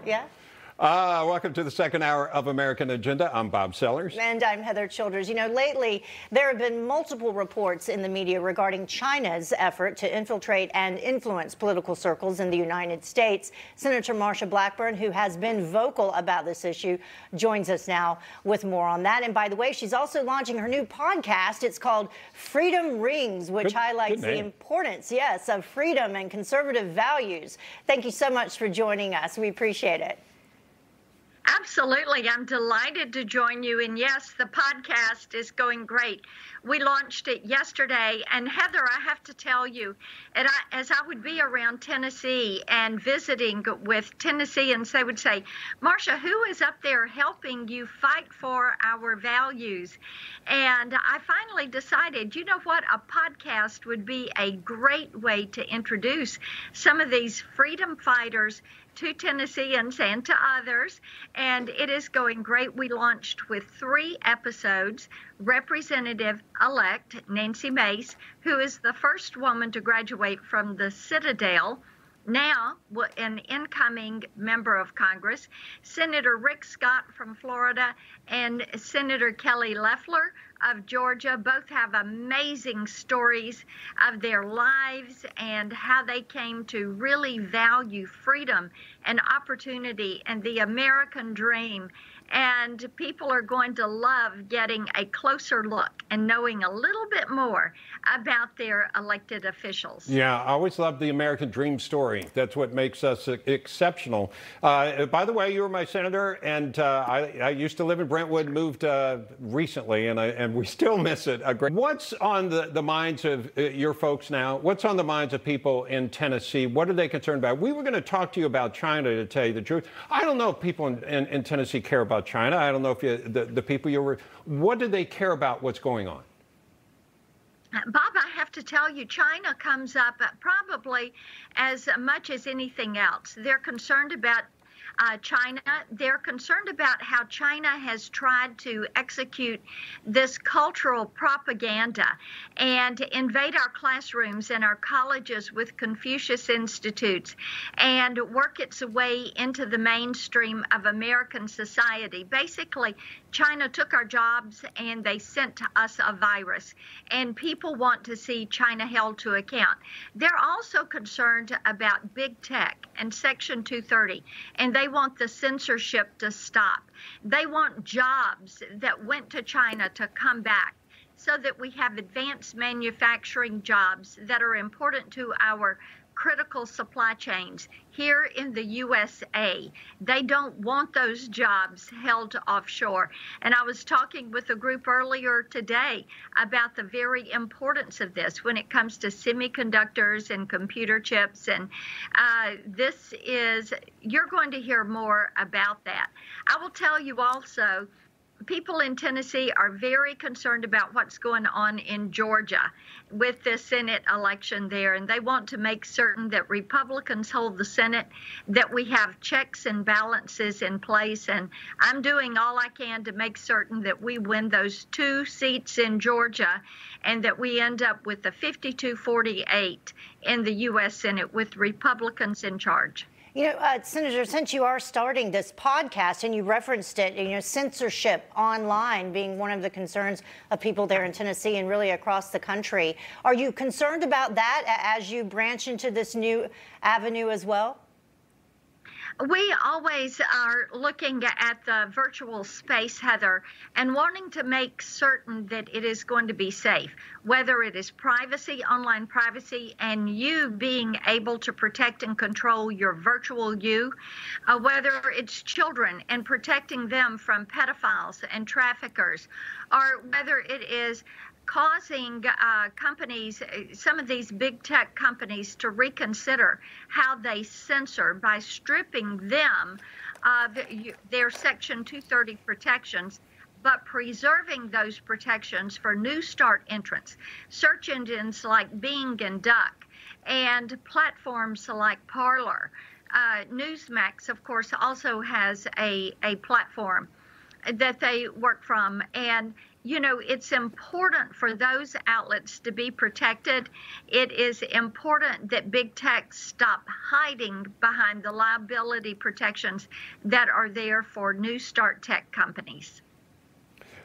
Yeah. Welcome to the second hour of American Agenda. I'm Bob Sellers. And I'm Heather Childers. You know, lately there have been multiple reports in the media regarding China's effort to infiltrate and influence political circles in the United States. Senator Marsha Blackburn, who has been vocal about this issue, joins us now with more on that. And by the way, she's also launching her new podcast. It's called Freedom Rings, which highlights the importance, yes, of freedom and conservative values. Thank you so much for joining us. We appreciate it. Absolutely. I'm delighted to join you. And yes, the podcast is going great. We launched it yesterday. And Heather, I have to tell you, as I would be around Tennessee and visiting with Tennesseans, they would say, Marsha, who is up there helping you fight for our values? And I finally decided, you know what, a podcast would be a great way to introduce some of these freedom fighters to Tennesseans and to others, and it is going great. We launched with 3 episodes. Representative-elect Nancy Mace, who is the first woman to graduate from the Citadel, now an incoming member of Congress, Senator Rick Scott from Florida, and Senator Kelly Loeffler of Georgia. Both have amazing stories of their lives and how they came to really value freedom and opportunity and the American dream. And people are going to love getting a closer look and knowing a little bit more about their elected officials. Yeah, I always love the American dream story. That's what makes us exceptional. By the way, you were my senator, and I used to live in Brentwood, moved recently, and we still miss it. What's on the minds of your folks now? What's on the minds of people in Tennessee? What are they concerned about? We were going to talk to you about China, to tell you the truth. I don't know if people in Tennessee care about China. I don't know if the people what do they care about what's going on? Bob, I have to tell you, China comes up probably as much as anything else. They're concerned about China. They're concerned about how China has tried to execute this cultural propaganda and invade our classrooms and our colleges with Confucius Institutes and work its way into the mainstream of American society. Basically, China took our jobs and they sent to us a virus, and people want to see China held to account. They're also concerned about big tech and Section 230, and they want the censorship to stop. They want jobs that went to China to come back so that we have advanced manufacturing jobs that are important to our critical supply chains here in the USA. They don't want those jobs held offshore. And I was talking with a group earlier today about the very importance of this when it comes to semiconductors and computer chips. And you're going to hear more about that. I will tell you also, people in Tennessee are very concerned about what's going on in Georgia with the Senate election there, and they want to make certain that Republicans hold the Senate, that we have checks and balances in place, and I'm doing all I can to make certain that we win those 2 seats in Georgia and that we end up with the 52-48 in the U.S. Senate with Republicans in charge. You know, Senator, since you are starting this podcast and you referenced it, you know, censorship online being one of the concerns of people there in Tennessee and really across the country, are you concerned about that as you branch into this new avenue as well? We always are looking at the virtual space, Heather, and wanting to make certain that it is going to be safe, whether it is privacy, online privacy, and you being able to protect and control your virtual you, whether it's children and protecting them from pedophiles and traffickers, or whether it is causing companies, some of these big tech companies, to reconsider how they censor by stripping them of their Section 230 protections, but preserving those protections for new start entrants, search engines like Bing and Duck, and platforms like Parler. Newsmax, of course, also has a platform. that they work from. And you know, it's important for those outlets to be protected. It is important that big tech stop hiding behind the liability protections that are there for new start tech companies.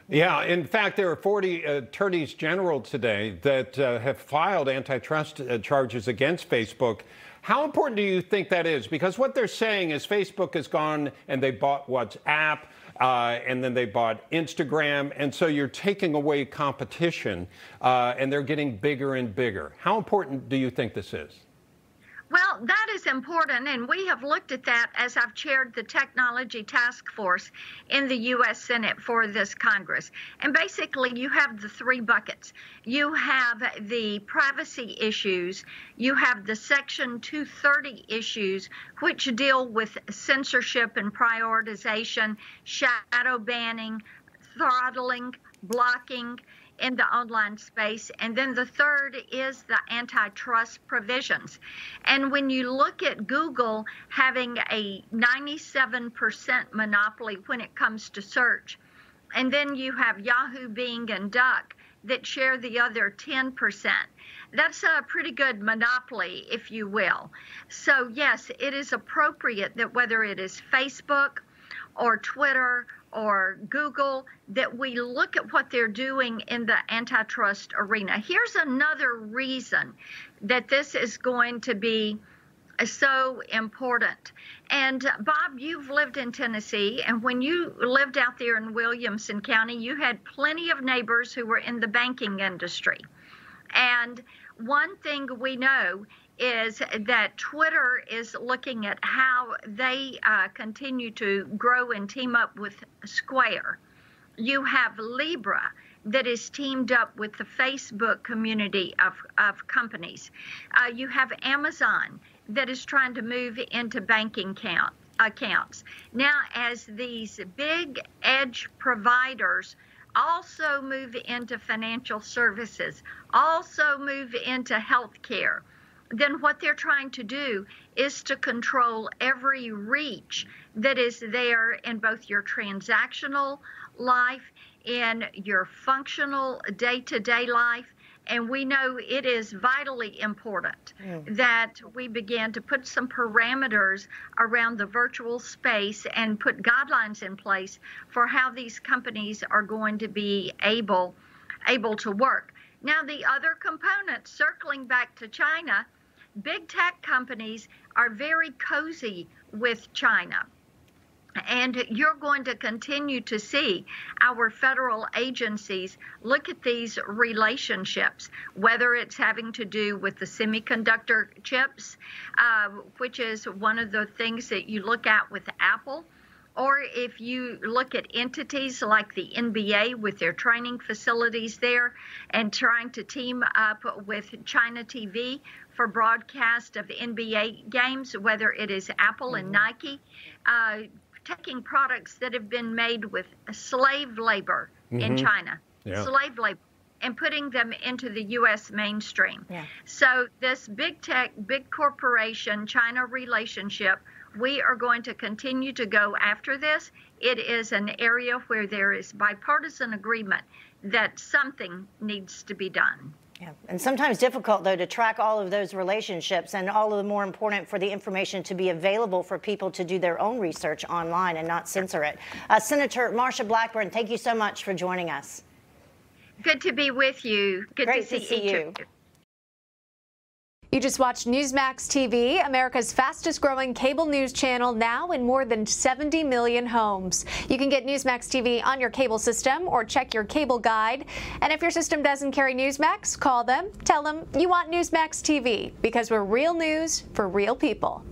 Yeah, in fact, there are 40 attorneys general today that have filed antitrust charges against Facebook. How important do you think that is? Because what they're saying is Facebook has gone and they bought WhatsApp, and then they bought Instagram, and so you're taking away competition, and they're getting bigger and bigger. How important do you think this is? Well, that is important, and we have looked at that as I've chaired the Technology Task Force in the U.S. Senate for this Congress. And basically, you have the three buckets. You have the privacy issues, you have the Section 230 issues, which deal with censorship and prioritization, shadow banning, throttling, blocking in the online space. And then the third is the antitrust provisions. And when you look at Google having a 97% monopoly when it comes to search, and then you have Yahoo, Bing, and Duck that share the other 10%. That's a pretty good monopoly, if you will. So yes, it is appropriate that whether it is Facebook or Twitter or Google, that we look at what they're doing in the antitrust arena. Here's another reason that this is going to be so important. And Bob, you've lived in Tennessee, and when you lived out there in Williamson County, you had plenty of neighbors who were in the banking industry. And one thing we know is that Twitter is looking at how they continue to grow and team up with Square. You have Libra that is teamed up with the Facebook community of companies. You have Amazon that is trying to move into banking accounts. Now, as these big edge providers also move into financial services, also move into healthcare, then what they're trying to do is to control every reach that is there in both your transactional life, in your functional day-to-day life. And we know it is vitally important that we begin to put some parameters around the virtual space and put guidelines in place for how these companies are going to be able to work. Now, the other component, circling back to China, big tech companies are very cozy with China. And you're going to continue to see our federal agencies look at these relationships, whether it's having to do with the semiconductor chips, which is one of the things that you look at with Apple, or if you look at entities like the NBA with their training facilities there and trying to team up with China TV for broadcast of NBA games, whether it is Apple and Nike, taking products that have been made with slave labor in China, slave labor, and putting them into the U.S. mainstream. So this big tech, big corporation, China relationship, we are going to continue to go after this. It is an area where there is bipartisan agreement that something needs to be done. Yeah. And sometimes difficult, though, to track all of those relationships, and all of the more important for the information to be available for people to do their own research online and not censor it. Senator Marsha Blackburn, thank you so much for joining us. Good to be with you. Good to see you. You just watched Newsmax TV, America's fastest growing cable news channel, now in more than 70 million homes. You can get Newsmax TV on your cable system or check your cable guide. And if your system doesn't carry Newsmax, call them, tell them you want Newsmax TV, because we're real news for real people.